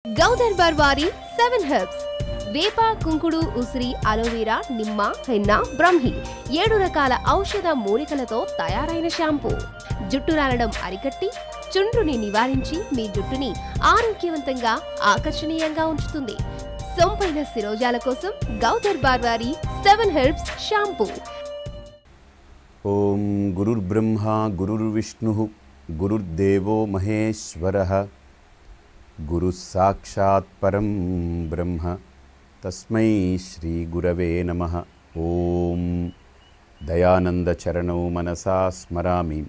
గౌదర్బార్ వారి 7 హెర్బ్స్ వేప కుంకుడు ఉసిరి అలోవెరా నిమ్మ హెన్నా బ్రహ్మి 7 రకాల ఔషధ మూలికలతో తయారైన షాంపూ జుట్టు రాలడం అరికట్టి చుండ్రుని నివారించి మీ జుట్టుని ఆరోగ్యవంతంగా ఆకర్షణీయంగా ఉంచుతుంది. సొంపైన శిరోజాల కోసం గౌదర్బార్ వారి 7 హెర్బ్స్ షాంపూ. ఓం గురుర్బ్రహ్మ గురుర్విష్ణు గురుర్దేవో మహేశ్వరః గురు సాక్షాత్ పరం బ్రహ్మ తస్మై శ్రీ గురవే నమః. ఓం దయానంద చరణౌ మనసా స్మరామి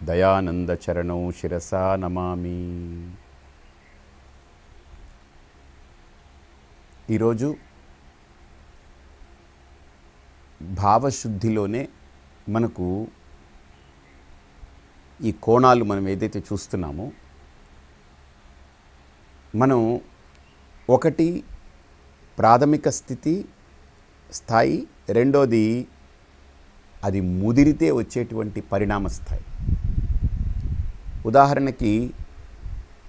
దయానంద చరణౌ శిరసా నమామి. ఈరోజు భావశుద్ధిలోనే మనకు ఈ కోణాలు మనం ఏదైతే చూస్తున్నామో, మనం ఒకటి ప్రాథమిక స్థాయి, రెండోది అది ముదిరితే వచ్చేటువంటి పరిణామ స్థాయి. ఉదాహరణకి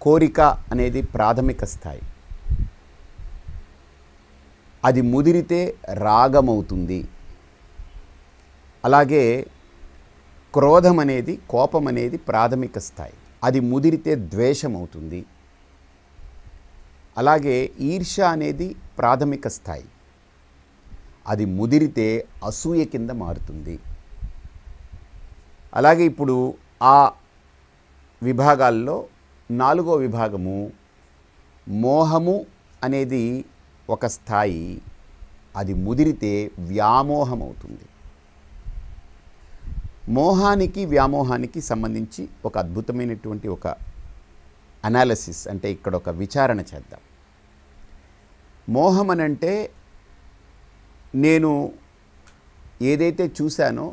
కోరిక అనేది ప్రాథమిక స్థాయి, అది ముదిరితే రాగమవుతుంది. అలాగే క్రోధం అనేది, కోపం అనేది ప్రాథమిక స్థాయి, అది ముదిరితే ద్వేషం అవుతుంది. అలాగే ఈర్ష్య అనేది ప్రాథమిక స్థాయి, అది ముదిరితే అసూయ కింద మారుతుంది. అలాగే ఇప్పుడు ఆ విభాగాల్లో 4వ విభాగము మోహము అనేది ఒక స్థాయి, అది ముదిరితే వ్యామోహం అవుతుంది. మోహానికి వ్యామోహానికి సంబంధించి ఒక అద్భుతమైనటువంటి ఒక అనాలిసిస్, అంటే ఇక్కడ ఒక విచారణ చేద్దాం. మోహం అనంటే నేను ఏదైతే చూశానో,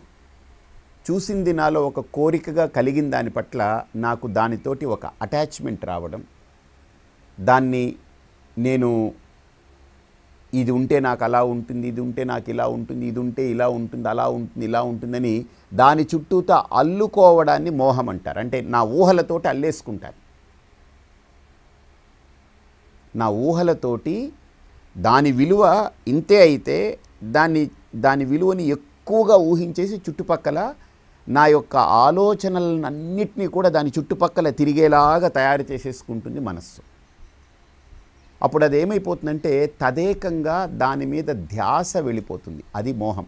చూసింది నాలో ఒక కోరికగా కలిగిన దాని పట్ల నాకు దానితోటి ఒక అటాచ్మెంట్ రావడం, దాన్ని నేను ఇది ఉంటే నాకు అలా ఉంటుంది, ఇది ఉంటే నాకు ఇలా ఉంటుంది, ఇది ఉంటే ఇలా ఉంటుంది, అలా ఉంటుంది, ఇలా ఉంటుందని దాని చుట్టూతా అల్లుకోవడాన్ని మోహం అంటారు. అంటే నా ఊహలతోటి అల్లేసుకుంటాను. నా ఊహలతోటి దాని విలువ ఇంతే అయితే దాని విలువని ఎక్కువగా ఊహించేసి చుట్టుపక్కల నా యొక్క ఆలోచనలన్నింటినీ కూడా దాని చుట్టుపక్కల తిరిగేలాగా తయారు చేసేసుకుంటుంది మనస్సు. అప్పుడు అది ఏమైపోతుందంటే తదేకంగా దాని మీద ధ్యాస వెళ్ళిపోతుంది. అది మోహం.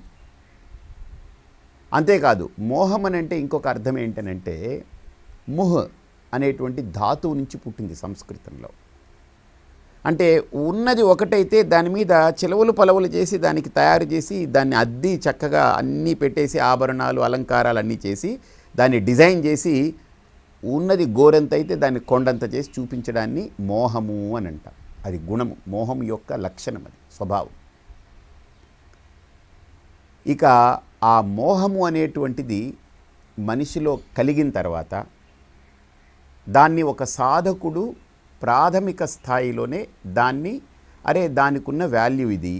అంతేకాదు, మోహం అని అంటే ఇంకొక అర్థం ఏంటనంటే ముహ్ అనేటువంటి ధాతువు నుంచి పుట్టింది సంస్కృతంలో. అంటే ఉన్నది ఒకటైతే దాని మీద చిలవలు పలవలు చేసి దానికి తయారు చేసి దాన్ని అద్ది చక్కగా అన్నీ పెట్టేసి ఆభరణాలు అలంకారాలు అన్నీ చేసి దాన్ని డిజైన్ చేసి ఉన్నది గోరంత అయితే దాన్ని కొండంత చేసి చూపించడాన్ని మోహము అని అంటాం. అది గుణము, మోహం యొక్క లక్షణం, అది స్వభావం. ఇక ఆ మోహము అనేటువంటిది మనిషిలో కలిగిన తర్వాత దాన్ని ఒక సాధకుడు ప్రాథమిక స్థాయిలోనే దానికి ఉన్న వాల్యూ ఇది,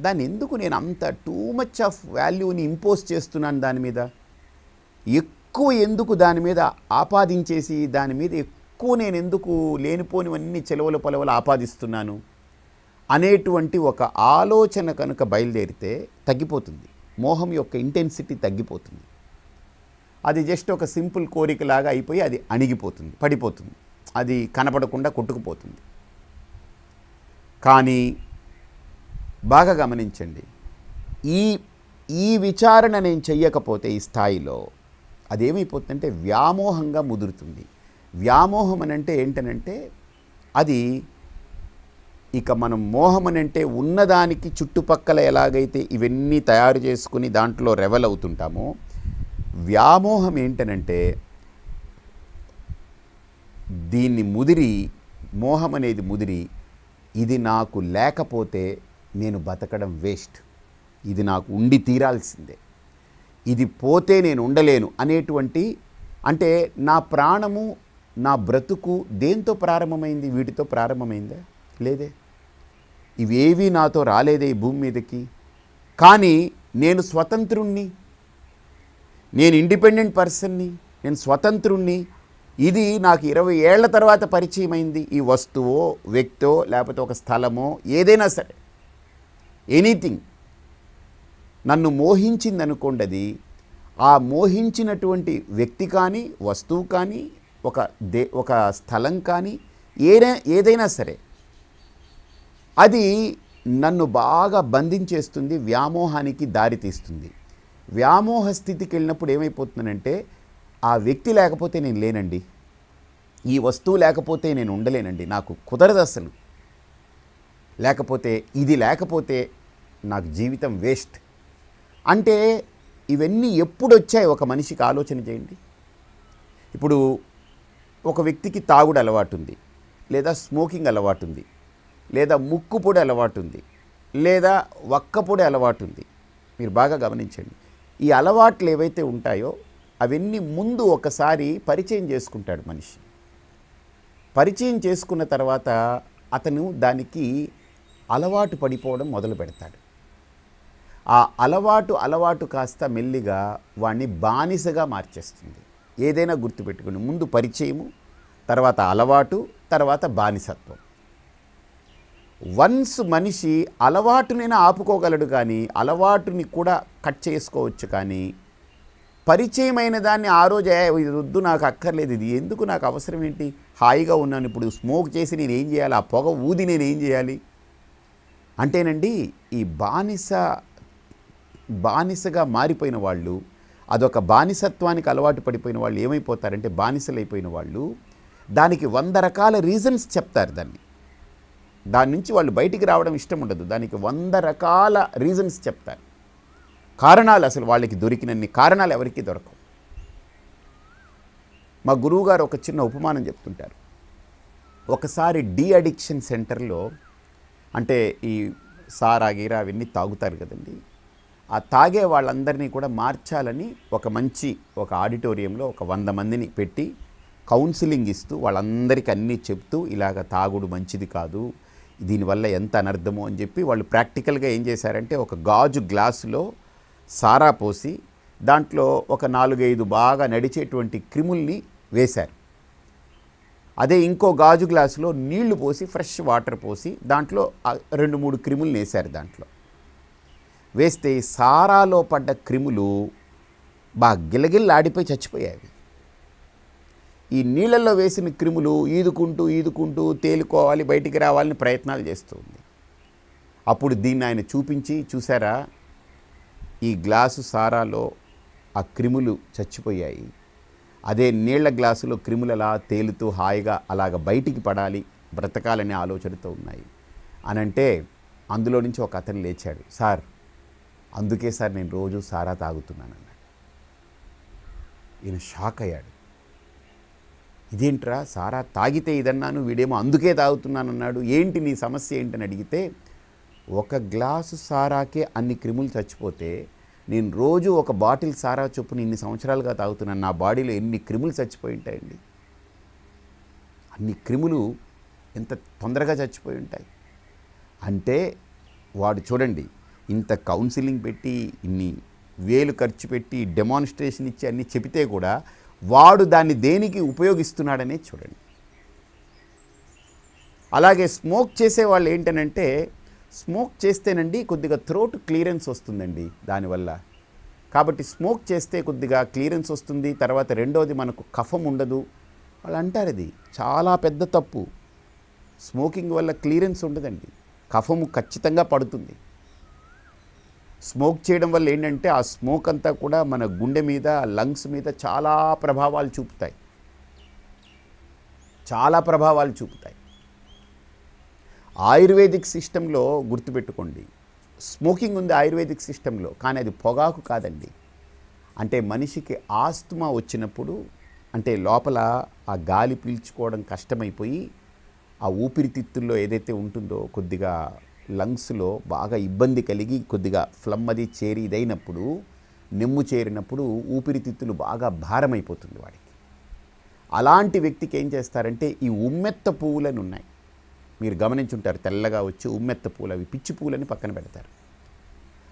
దాన్ని ఎందుకు నేను అంత టూ మచ్ ఆఫ్ వాల్యూని ఇంపోజ్ చేస్తున్నాను, దాని మీద ఎక్కువ ఎందుకు దాని మీద ఆపాదించేసి దాని మీద ఎక్కువ నేను ఎందుకు లేనిపోనివన్నీ చెలవల పొలవలు ఆపాదిస్తున్నాను అనేటువంటి ఒక ఆలోచన కనుక బయలుదేరితే తగ్గిపోతుంది. మోహం యొక్క ఇంటెన్సిటీ తగ్గిపోతుంది. అది జస్ట్ ఒక సింపుల్ కోరికలాగా అయిపోయి అది అణిగిపోతుంది, పడిపోతుంది, అది కనపడకుండా కొట్టుకుపోతుంది. కానీ బాగా గమనించండి, ఈ విచారణ నేను చెయ్యకపోతే ఈ స్థాయిలో అదేమైపోతుందంటే వ్యామోహంగా ముదురుతుంది. వ్యామోహం అని అంటే ఏంటనంటే అది ఇక మనం మోహం అని అంటే ఉన్నదానికి చుట్టుపక్కల ఎలాగైతే ఇవన్నీ తయారు చేసుకుని దాంట్లో రెవెల్ అవుతుంటామో, వ్యామోహం ఏంటనంటే దీన్ని మోహం అనేది ముదిరి ఇది నాకు లేకపోతే నేను బతకడం వేస్ట్, ఇది నాకు ఉండి తీరాల్సిందే, ఇది పోతే నేను ఉండలేను అనేటువంటి, అంటే నా ప్రాణము నా బ్రతుకు దేంతో ప్రారంభమైంది? వీటితో ప్రారంభమైందా? లేదే. ఇవేవి నాతో రాలేదే ఈ భూమి మీదకి. కానీ నేను స్వతంత్రుణ్ణి, నేను ఇండిపెండెంట్ పర్సన్ని, నేను స్వతంత్రుణ్ణి, ఇది నాకు 20 ఏళ్ల తర్వాత పరిచయం అయింది. ఈ వస్తువో, వ్యక్తో, లేకపోతే ఒక స్థలమో, ఏదైనా సరే, ఎనీథింగ్ నన్ను మోహించింది అనుకోండి. అది ఆ మోహించినటువంటి వ్యక్తి కానీ, వస్తువు కానీ, ఒక స్థలం కానీ, ఏదైనా సరే, అది నన్ను బాగా బంధించేస్తుంది, వ్యామోహానికి దారితీస్తుంది. వ్యామోహ స్థితికి వెళ్ళినప్పుడు ఏమైపోతుందంటే, ఆ వ్యక్తి లేకపోతే నేను లేనండి, ఈ వస్తువు లేకపోతే నేను ఉండలేనండి, నాకు కుదరదు అసలు, లేకపోతే ఇది లేకపోతే నాకు జీవితం వేస్ట్ అంటే, ఇవన్నీ ఎప్పుడు వచ్చాయి ఒక మనిషికి ఆలోచన చేయండి. ఇప్పుడు ఒక వ్యక్తికి తాగుడు అలవాటు ఉంది, లేదా స్మోకింగ్ అలవాటు ఉంది, లేదా ముక్కు పొడి అలవాటు ఉంది, లేదా వక్క పొడి అలవాటు ఉంది. మీరు బాగా గమనించండి. ఈ అలవాట్లు ఏవైతే ఉంటాయో అవన్నీ ముందు ఒకసారి పరిచయం చేసుకుంటాడు మనిషి. పరిచయం చేసుకున్న తర్వాత అతను దానికి అలవాటు పడిపోవడం మొదలు పెడతాడు. ఆ అలవాటు కాస్త మెల్లిగా వాడిని బానిసగా మార్చేస్తుంది. ఏదైనా గుర్తుపెట్టుకుని, ముందు పరిచయము, తర్వాత అలవాటు, తర్వాత బానిసత్వం. వన్స్ మనిషి అలవాటునైనా ఆపుకోగలడు, కానీ అలవాటుని కూడా కట్ చేసుకోవచ్చు. కానీ పరిచయమైన దాన్ని ఆ రోజు ఇది వద్దు, నాకు అక్కర్లేదు, ఇది ఎందుకు, నాకు అవసరం ఏంటి, హాయిగా ఉన్నాను, ఇప్పుడు స్మోక్ చేసి నేను ఏం చేయాలి, ఆ పొగ ఊది నేను ఏం చేయాలి అంటేనండి, ఈ బానిసగా మారిపోయిన వాళ్ళు, అదొక బానిసత్వానికి అలవాటు పడిపోయిన వాళ్ళు ఏమైపోతారంటే, బానిసలైపోయిన వాళ్ళు దానికి 100 రకాల రీజన్స్ చెప్తారు. దాని నుంచి వాళ్ళు బయటికి రావడం ఇష్టం ఉండదు. దానికి 100 రకాల రీజన్స్ చెప్తారు, కారణాలు. అసలు వాళ్ళకి దొరికినన్ని కారణాలు ఎవరికి దొరకవు. మా గురువుగారు ఒక చిన్న ఉపమానం చెప్తుంటారు. ఒకసారి డీ అడిక్షన్ సెంటర్లో, అంటే ఈ సారా గీరా అవన్నీ తాగుతారు కదండి, ఆ తాగే వాళ్ళందరినీ కూడా మార్చాలని ఒక ఆడిటోరియంలో ఒక 100 మందిని పెట్టి కౌన్సిలింగ్ ఇస్తూ వాళ్ళందరికీ అన్నీ చెప్తూ, ఇలాగ తాగుడు మంచిది కాదు, దీనివల్ల ఎంత అనర్థమో అని చెప్పి వాళ్ళు ప్రాక్టికల్గా ఏం చేశారంటే, ఒక గాజు గ్లాసులో సారా పోసి దాంట్లో ఒక 4-5 బాగా నడిచేటువంటి క్రిముల్ని వేశారు. అదే ఇంకో గాజు గ్లాసులో నీళ్లు పోసి, ఫ్రెష్ వాటర్ పోసి దాంట్లో 2-3 క్రిముల్ని వేశారు. దాంట్లో వేస్తే సారాలో పడ్డ క్రిములు బాగా గిలగిల్లాడిపోయి చచ్చిపోయాయి. ఈ నీళ్ళల్లో వేసిన క్రిములు ఈదుకుంటూ తేలుకోవాలి, బయటికి రావాలని ప్రయత్నాలు చేస్తుంది. అప్పుడు దీన్ని ఆయన చూసారా, ఈ గ్లాసు సారాలో ఆ క్రిములు చచ్చిపోయాయి, అదే నీళ్ల గ్లాసులో క్రిములు అలా తేలుతూ హాయిగా అలాగ బయటికి పడాలి, బ్రతకాలనే ఆలోచనతో ఉన్నాయి అనంటే, అందులో నుంచి ఒక అతను లేచాడు. సార్, అందుకే సార్ నేను రోజు సారా తాగుతున్నాను అన్నాడు. ఈయన షాక్ అయ్యాడు. ఇదేంట్రా, సారా తాగితే ఇదన్నాను, వీడేమో అందుకే తాగుతున్నానన్నాడు, ఏంటి నీ సమస్య ఏంటని అడిగితే, ఒక గ్లాసు సారాకే అన్ని క్రిములు చచ్చిపోతే నేను రోజు ఒక బాటిల్ సారా చొప్పున ఇన్ని సంవత్సరాలుగా తాగుతున్నాను, నా బాడీలో ఎన్ని క్రిములు చచ్చిపోయి ఉంటాయండి, అన్ని క్రిములు ఎంత తొందరగా చచ్చిపోయి ఉంటాయి అంటే. వాడు చూడండి, ఇంత కౌన్సిలింగ్ పెట్టి, ఇన్ని వేలు ఖర్చు పెట్టి, డెమాన్స్ట్రేషన్ ఇచ్చి అన్ని చెబితే కూడా వాడు దాన్ని దేనికి ఉపయోగిస్తున్నాడనే చూడండి. అలాగే స్మోక్ చేసే వాళ్ళు ఏంటనంటే, స్మోక్ చేస్తేనండి కొద్దిగా థ్రోట్ క్లియరెన్స్ వస్తుందండి దానివల్ల. కాబట్టి స్మోక్ చేస్తే కొద్దిగా క్లియరెన్స్ వస్తుంది. తర్వాత రెండోది, మనకు కఫం ఉండదు. వాళ్ళు అంటారు అది చాలా పెద్ద తప్పు. స్మోకింగ్ వల్ల క్లియరెన్స్ ఉండదండి, కఫము ఖచ్చితంగా పడుతుంది. స్మోక్ చేయడం వల్ల ఏంటంటే, ఆ స్మోక్ అంతా కూడా మన గుండె మీద, లంగ్స్ మీద చాలా ప్రభావాలు చూపుతాయి. ఆయుర్వేదిక్ సిస్టంలో గుర్తుపెట్టుకోండి, స్మోకింగ్ ఉంది ఆయుర్వేదిక్ సిస్టంలో, కానీ అది పొగాకు కాదండి. అంటే మనిషికి ఆస్తమా వచ్చినప్పుడు, అంటే లోపల ఆ గాలి పీల్చుకోవడం కష్టమైపోయి, ఆ ఊపిరితిత్తుల్లో ఏదైతే ఉంటుందో కొద్దిగా లంగ్స్లో బాగా ఇబ్బంది కలిగి, కొద్దిగా ఫ్లమ్ అది చేరి ఇదైనప్పుడు, నెమ్ము చేరినప్పుడు ఊపిరితిత్తులు బాగా భారమైపోతుంది వాడికి. అలాంటి వ్యక్తికి ఏం చేస్తారంటే, ఈ ఉమ్మెత్త పువ్వులని ఉన్నాయి, మీరు గమనించుంటారు, తెల్లగా వచ్చి ఉమ్మెత్త పువ్వులు, అవి పిచ్చి పువ్వులని పక్కన పెడతారు.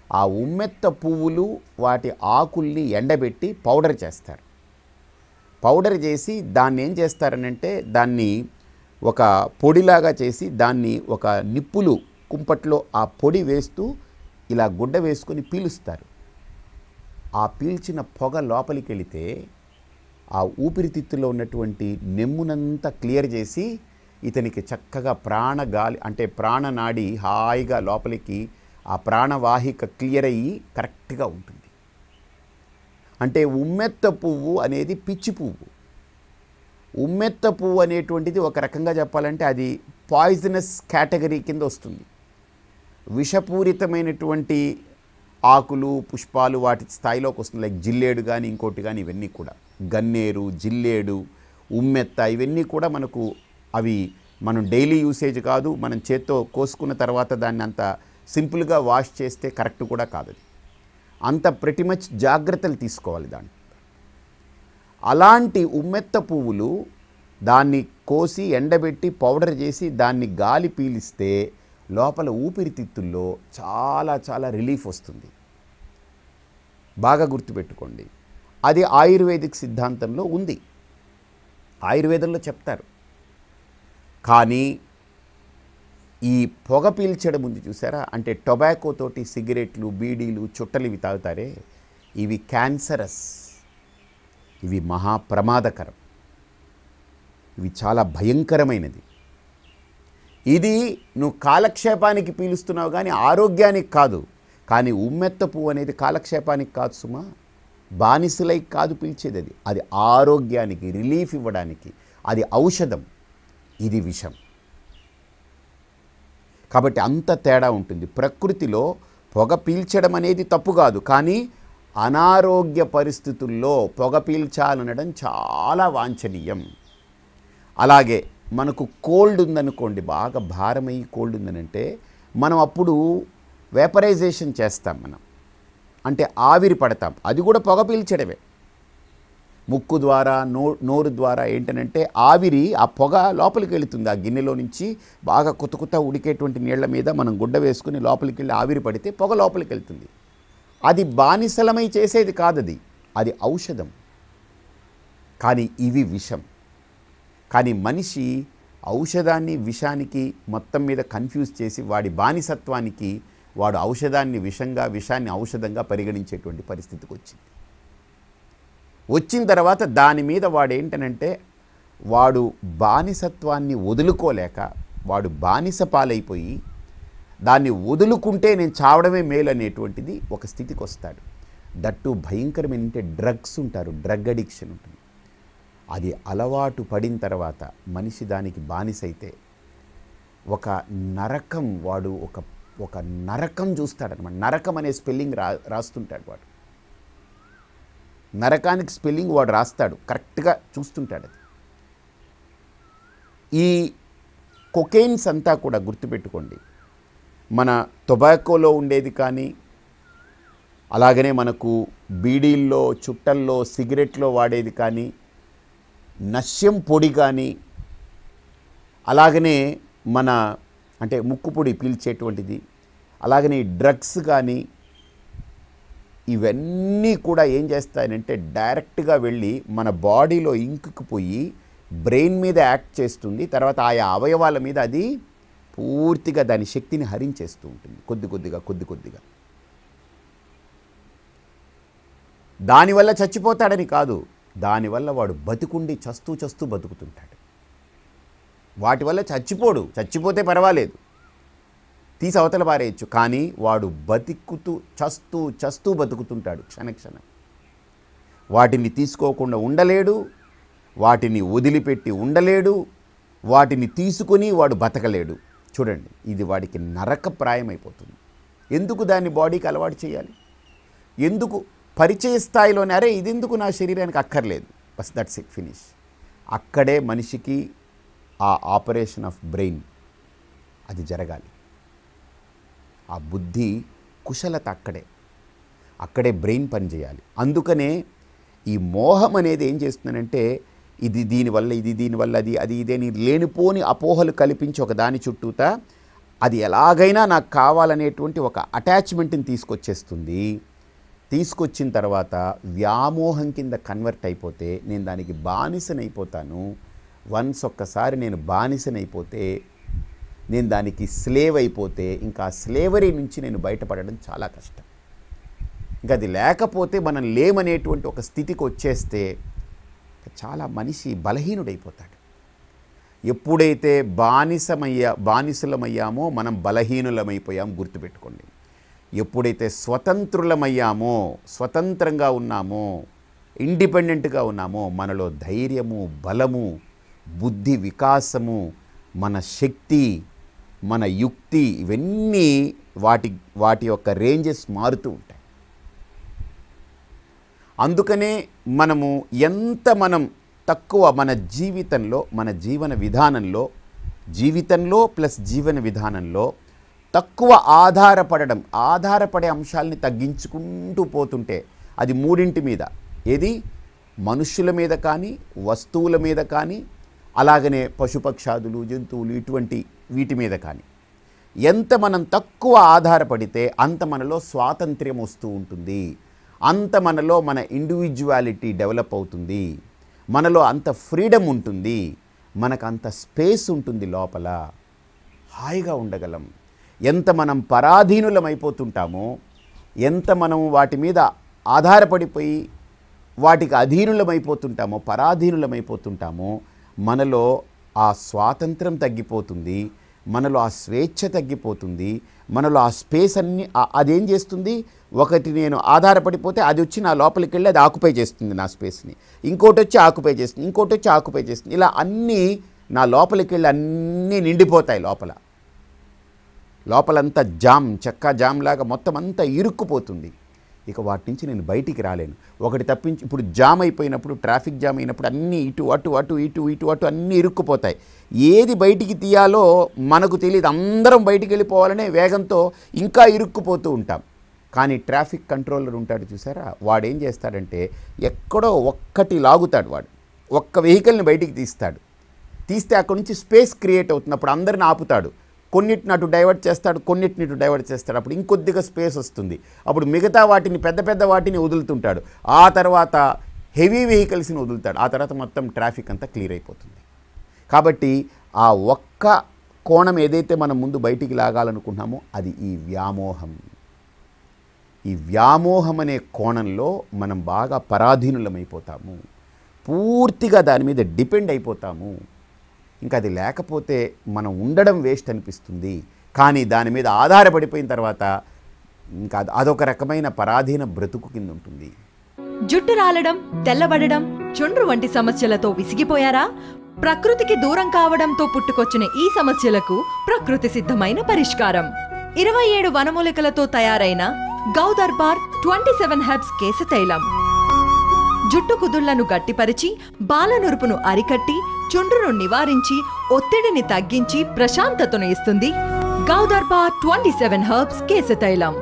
ఆ ఉమ్మెత్త పువ్వులు వాటి ఆకుల్ని ఎండబెట్టి పౌడర్ చేస్తారు. పౌడర్ చేసి దాన్ని ఏం చేస్తారనంటే దాన్ని ఒక పొడిలాగా చేసి దాన్ని ఒక నిప్పులు కుంపట్లో ఆ పొడి వేస్తూ ఇలా గుడ్డ వేసుకొని పీలుస్తారు. ఆ పీల్చిన పొగ లోపలికి వెళితే ఆ ఊపిరితిత్తులో ఉన్నటువంటి నెమ్మునంతా క్లియర్ చేసి ఇతనికి చక్కగా ప్రాణగాలి అంటే ప్రాణనాడి హాయిగా లోపలికి ఆ ప్రాణవాహిక క్లియర్ అయ్యి కరెక్ట్గా ఉంటుంది. అంటే ఉమ్మెత్త పువ్వు అనేది పిచ్చి పువ్వు. ఉమ్మెత్త పువ్వు అనేటువంటిది ఒక రకంగా చెప్పాలంటే అది పాయిజనస్ కేటగిరీ కింద వస్తుంది. విషపూరితమైనటువంటి ఆకులు పుష్పాలు వాటి స్థాయిలోకి వస్తుంది. లైక్ జిల్లేడు కానీ ఇంకోటి కానీ ఇవన్నీ కూడా గన్నేరు, జిల్లేడు, ఉమ్మెత్త ఇవన్నీ కూడా మనకు అవి మనం డైలీ యూసేజ్ కాదు. మనం చేత్తో కోసుకున్న తర్వాత దాన్ని అంత సింపుల్గా వాష్ చేస్తే కరెక్ట్ కూడా కాదు. అది అంత ప్రతి మచ్ జాగ్రత్తలు తీసుకోవాలి దాన్ని. అలాంటి ఉమ్మెత్త పువ్వులు దాన్ని కోసి ఎండబెట్టి పౌడర్ చేసి దాన్ని గాలి పీలిస్తే లోపల ఊపిరితిత్తుల్లో చాలా చాలా రిలీఫ్ వస్తుంది. బాగా గుర్తుపెట్టుకోండి. అది ఆయుర్వేదిక్ సిద్ధాంతంలో ఉంది, ఆయుర్వేదంలో చెప్తారు. కానీ ఈ పొగ పీల్చడం ఉంది చూసారా, అంటే టొబాకోతోటి సిగరెట్లు, బీడీలు, చుట్టలు ఇవి తాగుతారే, ఇవి క్యాన్సరస్, ఇవి మహాప్రమాదకరం, ఇవి చాలా భయంకరమైనది. ఇది నువ్వు కాలక్షేపానికి పీలుస్తున్నావు కానీ ఆరోగ్యానికి కాదు. కానీ ఉమ్మెత్త పువ్వు అనేది కాలక్షేపానికి కాదు సుమా, బానిసలై కాదు పీల్చేది. అది అది ఆరోగ్యానికి రిలీఫ్ ఇవ్వడానికి, అది ఔషధం, ఇది విషం. కాబట్టి అంత తేడా ఉంటుంది. ప్రకృతిలో పొగ పీల్చడం అనేది తప్పు కాదు, కానీ అనారోగ్య పరిస్థితుల్లో పొగ పీల్చాలనడం చాలా వాంఛనీయం. అలాగే మనకు కోల్డ్ ఉందనుకోండి, బాగా భారమయ్యి కోల్డ్ ఉందనంటే మనం అప్పుడు వేపరైజేషన్ చేస్తాం. మనం అంటే ఆవిరి పడతాం, అది కూడా పొగ పీల్చడమే. ముక్కు ద్వారా నోరు ద్వారా ఏంటనంటే ఆవిరి, ఆ పొగ లోపలికి వెళుతుంది. ఆ గిన్నెలో నుంచి బాగా కుత ఉడికేటువంటి నీళ్ల మీద మనం గుడ్డ వేసుకుని లోపలికి వెళ్ళి ఆవిరి పడితే పొగ లోపలికి వెళ్తుంది. అది బానిసలమై చేసేది కాదది, అది ఔషధం. కానీ ఇవి విషం. కానీ మనిషి ఔషధాన్ని విషానికి మొత్తం మీద కన్ఫ్యూజ్ చేసి వాడి బానిసత్వానికి వాడు ఔషధాన్ని విషంగా, విషాన్ని ఔషధంగా పరిగణించేటువంటి పరిస్థితికి వచ్చింది. వచ్చిన తర్వాత దాని మీద వాడు ఏంటనంటే వాడు బానిసత్వాన్ని వదులుకోలేక వాడు బానిస పాలైపోయి దాన్ని వదులుకుంటే నేను చావడమే మేలు అనేటువంటిది ఒక స్థితికి వస్తాడు. దట్టు భయంకరమైన డ్రగ్స్ ఉంటారు, డ్రగ్ అడిక్షన్ ఉంటుంది. అది అలవాటు పడిన తర్వాత మనిషి దానికి బానిసైతే ఒక నరకం, వాడు ఒక నరకం చూస్తాడనమాట. నరకం అనే స్పెల్లింగ్ రాస్తుంటాడు వాడు. నరకానికి స్పెల్లింగ్ వాడు రాస్తాడు, కరెక్ట్గా చూస్తుంటాడు. అది ఈ కొకెయిన్స్ అంతా కూడా గుర్తుపెట్టుకోండి, మన టొబాకోలో ఉండేది కానీ అలాగనే మనకు బీడీల్లో, చుట్టల్లో, సిగరెట్లో వాడేది కానీ, నశ్యం పొడి కానీ, అలాగనే మన అంటే ముక్కు పొడి పీల్చేటువంటిది, అలాగనే డ్రగ్స్ కానీ, ఇవన్నీ కూడా ఏం చేస్తాయంటే డైరెక్ట్గా వెళ్ళి మన బాడీలో ఇంకుకు పోయి బ్రెయిన్ మీద యాక్ట్ చేస్తుంది. తర్వాత ఆయా అవయవాల మీద అది పూర్తిగా దాని శక్తిని హరించేస్తూ ఉంటుంది, కొద్ది కొద్దిగా. దానివల్ల చచ్చిపోతాడని కాదు, దానివల్ల వాడు బతికుండి చస్తూ బతుకుతుంటాడు. వాటి వల్ల చచ్చిపోతే పర్వాలేదు, తీసి అవతల పారేయచ్చు. కానీ వాడు బతుకుతూ చస్తూ బతుకుతుంటాడు క్షణక్షణం. వాటిని తీసుకోకుండా ఉండలేడు, వాటిని వదిలిపెట్టి ఉండలేడు, వాటిని తీసుకొని వాడు బతకలేడు. చూడండి, ఇది వాడికి నరకప్రాయమైపోతుంది. ఎందుకు దాన్ని బాడీకి అలవాటు చేయాలి? ఎందుకు పరిచయ స్థాయిలోనే అరే ఇది ఎందుకు నా శరీరానికి అక్కర్లేదు, బస్ దట్స్ ఇట్, ఫినిష్. అక్కడే మనిషికి ఆ ఆపరేషన్ ఆఫ్ బ్రెయిన్ అది జరగాలి. ఆ బుద్ధి కుశలత అక్కడే బ్రెయిన్ పనిచేయాలి. అందుకనే ఈ మోహం అనేది ఏం చేస్తుందంటే ఇది దీనివల్ల అది ఇదేని లేనిపోని అపోహలు కల్పించి ఒక దాని చుట్టూతా అది ఎలాగైనా నాకు కావాలనేటువంటి ఒక అటాచ్మెంట్ని తీసుకొచ్చేస్తుంది. తీసుకొచ్చిన తర్వాత వ్యామోహం కింద కన్వర్ట్ అయిపోతే నేను దానికి బానిసనైపోతాను. వన్స్ ఒక్కసారి నేను బానిసనైపోతే, నేను దానికి స్లేవ్ అయిపోతే, ఇంకా ఆ స్లేవరీ నుంచి నేను బయటపడడం చాలా కష్టం. ఇంకా అది లేకపోతే మనం లేమనేటువంటి ఒక స్థితికి వచ్చేస్తే చాలా మనిషి బలహీనుడైపోతాడు. ఎప్పుడైతే బానిసలమయ్యామో మనం బలహీనులమైపోయాం, గుర్తుపెట్టుకోండి. ఎప్పుడైతే స్వతంత్రులమయ్యామో, స్వతంత్రంగా ఉన్నామో, ఇండిపెండెంట్గా ఉన్నామో, మనలో ధైర్యము, బలము, బుద్ధి వికాసము, మన శక్తి, మన యుక్తి, ఇవన్నీ వాటి యొక్క రేంజెస్ మారుతూ ఉంటాయి. అందుకనే మనం తక్కువ మన జీవితంలో, మన జీవితంలో ప్లస్ జీవన విధానంలో తక్కువ ఆధారపడే అంశాలని తగ్గించుకుంటూ పోతుంటే, అది మూడింటి మీద, ఏది మనుష్యుల మీద కానీ, వస్తువుల మీద కానీ, అలాగనే పశుపక్షాదులు, జంతువులు, వీటి మీద కానీ ఎంత మనం తక్కువ ఆధారపడితే అంత మనలో స్వాతంత్ర్యం వస్తూ ఉంటుంది, అంత మనలో మన ఇండివిజువాలిటీ డెవలప్ అవుతుంది, మనలో అంత ఫ్రీడమ్ ఉంటుంది, మనకు అంత స్పేస్ ఉంటుంది, లోపల హాయిగా ఉండగలం. ఎంత మనం పరాధీనులమైపోతుంటామో, ఎంత మనం వాటి మీద ఆధారపడిపోయి వాటికి అధీనులమైపోతుంటామో, పరాధీనులమైపోతుంటామో, మనలో ఆ స్వాతంత్రం తగ్గిపోతుంది, మనలో ఆ స్వేచ్ఛ తగ్గిపోతుంది, మనలో ఆ స్పేస్ అన్నీ అదేం చేస్తుంది, ఒకటి నేను ఆధారపడిపోతే అది వచ్చి నా లోపలికి వెళ్ళి అది ఆక్యుపై చేస్తుంది నా స్పేస్ని, ఇంకోటి వచ్చి ఆక్యుపై చేస్తుంది, ఇంకోటి వచ్చి ఆక్యుపై చేస్తుంది, ఇలా అన్నీ నా లోపలికి వెళ్ళి అన్నీ నిండిపోతాయి. లోపలంతా చెక్క జామ్ లాగా మొత్తం అంతా ఇరుక్కుపోతుంది. ఇక వాటి నుంచి నేను బయటికి రాలేను. ఒకటి తప్పించి, ఇప్పుడు జామ్ అయిపోయినప్పుడు, ట్రాఫిక్ జామ్ అయినప్పుడు అన్నీ ఇటు అటు అన్నీ ఇరుక్కుపోతాయి. ఏది బయటికి తీయాలో మనకు తెలియదు. అందరం బయటికి వెళ్ళిపోవాలనే వేగంతో ఇంకా ఇరుక్కుపోతూ ఉంటాం. కానీ ట్రాఫిక్ కంట్రోలర్ ఉంటాడు చూసారా, వాడు ఏం చేస్తాడంటే ఎక్కడో ఒక్కటి లాగుతాడు, వాడు ఒక్క వెహికల్ని బయటికి తీస్తే అక్కడ నుంచి స్పేస్ క్రియేట్ అవుతుంది. అప్పుడు అందరిని ఆపుతాడు, కొన్నిటిని అటు డైవర్ట్ చేస్తాడు, కొన్నిటిని ఇటు డైవర్ట్ చేస్తాడు. అప్పుడు ఇంకొద్దిగా స్పేస్ వస్తుంది. అప్పుడు మిగతా వాటిని, పెద్ద వాటిని వదులుతుంటాడు. ఆ తర్వాత హెవీ వెహికల్స్ని వదులుతాడు. ఆ తర్వాత మొత్తం ట్రాఫిక్ అంతా క్లియర్ అయిపోతుంది. కాబట్టి ఆ ఒక్క కోణం ఏదైతే మనం ముందు బయటికి లాగాలనుకుంటున్నామో అది ఈ వ్యామోహం. ఈ వ్యామోహం అనే కోణంలో మనం బాగా పరాధీనులమైపోతాము, పూర్తిగా దాని మీద డిపెండ్ అయిపోతాము. ఇంకా అది లేకపోతే మనం ఉండడం వేస్ట్ అనిపిస్తుంది. కానీ దాని మీద ఆధారపడిపోయిన తర్వాత ఇంకా అదొక రకమైన పరాధీన బ్రతుకు కింద ఉంటుంది. జుట్టు రాలడం, తెల్లబడడం, చుండ్రు వంటి సమస్యలతో విసిగిపోయారా? ప్రకృతికి దూరం కావడంతో పుట్టుకొచ్చిన ఈ సమస్యలకు ప్రకృతి సిద్ధమైన పరిష్కారం 27 వనమూలికలతో తయారైన గౌదర్బార్ 27 హెర్బ్స్ కేశ తైలం. జుట్టు కుదుళ్లను గట్టిపరిచి, బాలనురుపును అరికట్టి, చుండ్రును నివారించి, ఒత్తిడిని తగ్గించి ప్రశాంతతను ఇస్తుంది గౌదర్బార్ 27 హెర్బ్స్ కేశ తైలం.